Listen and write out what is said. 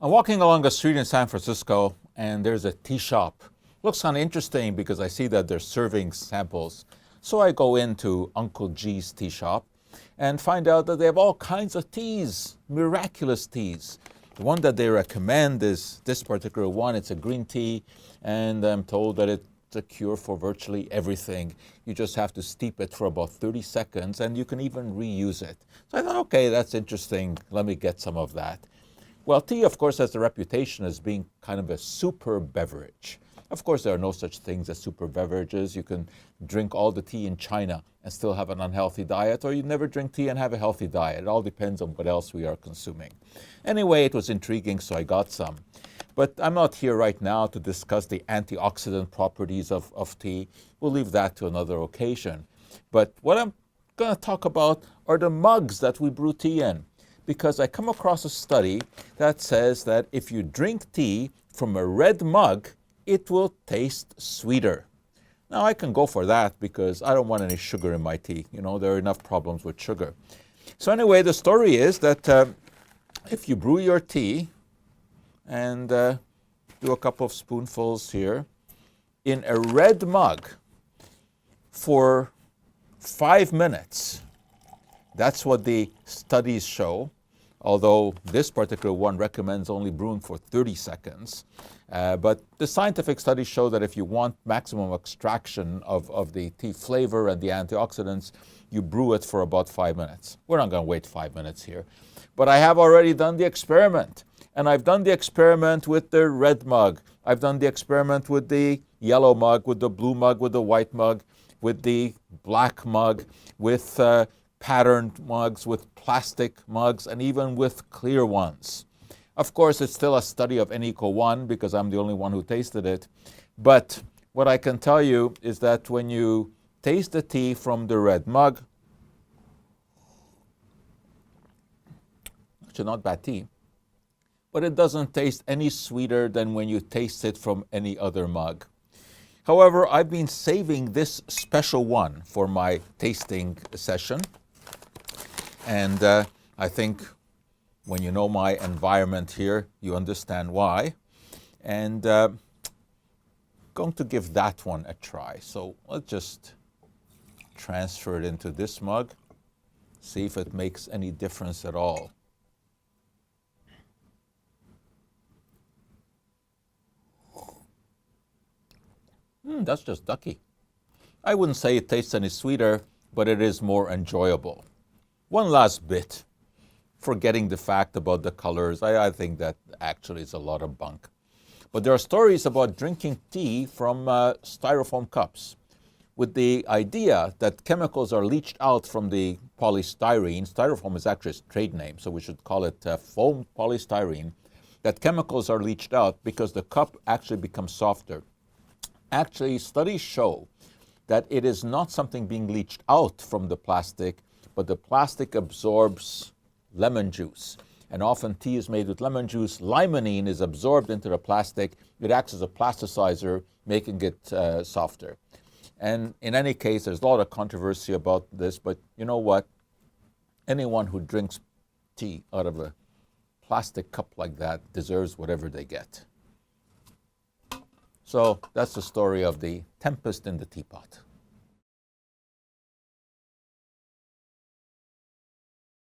I'm walking along a street in San Francisco and there's a tea shop. Looks kind of interesting because I see that they're serving samples. So I go into Uncle G's tea shop and find out that they have all kinds of teas, miraculous teas. The one that they recommend is this particular one. It's a green tea, and I'm told that it's a cure for virtually everything. You just have to steep it for about 30 seconds and you can even reuse it. So I thought, okay, that's interesting. Let me get some of that. Well, tea, of course, has the reputation as being kind of a super beverage. Of course, there are no such things as super beverages. You can drink all the tea in China and still have an unhealthy diet, or you never drink tea and have a healthy diet. It all depends on what else we are consuming. Anyway, it was intriguing, so I got some. But I'm not here right now to discuss the antioxidant properties of tea. We'll leave that to another occasion. But what I'm going to talk about are the mugs that we brew tea in. Because I come across a study that says that if you drink tea from a red mug, it will taste sweeter. Now, I can go for that because I don't want any sugar in my tea. You know, there are enough problems with sugar. So anyway, the story is that if you brew your tea and do a couple of spoonfuls here in a red mug for 5 minutes, that's what the studies show, although this particular one recommends only brewing for 30 seconds. But the scientific studies show that if you want maximum extraction of the tea flavor and the antioxidants, you brew it for about 5 minutes. We're not going to wait 5 minutes here. But I have already done the experiment. And I've done the experiment with the red mug. I've done the experiment with the yellow mug, with the blue mug, with the white mug, with the black mug, with patterned mugs, with plastic mugs, and even with clear ones. Of course, it's still a study of N equal 1 because I'm the only one who tasted it. But what I can tell you is that when you taste the tea from the red mug, actually not bad tea, but it doesn't taste any sweeter than when you taste it from any other mug. However, I've been saving this special one for my tasting session. And I think when you know my environment here, you understand why. And going to give that one a try. So let's just transfer it into this mug, see if it makes any difference at all. That's just ducky. I wouldn't say it tastes any sweeter, but it is more enjoyable. One last bit, forgetting the fact about the colors. I think that actually is a lot of bunk. But there are stories about drinking tea from styrofoam cups with the idea that chemicals are leached out from the polystyrene. Styrofoam is actually a trade name, so we should call it foam polystyrene. That chemicals are leached out because the cup actually becomes softer. Actually, studies show that it is not something being leached out from the plastic, but the plastic absorbs lemon juice. And often tea is made with lemon juice. Limonene is absorbed into the plastic. It acts as a plasticizer, making it softer. And in any case, there's a lot of controversy about this, but you know what? Anyone who drinks tea out of a plastic cup like that deserves whatever they get. So that's the story of the tempest in the teapot.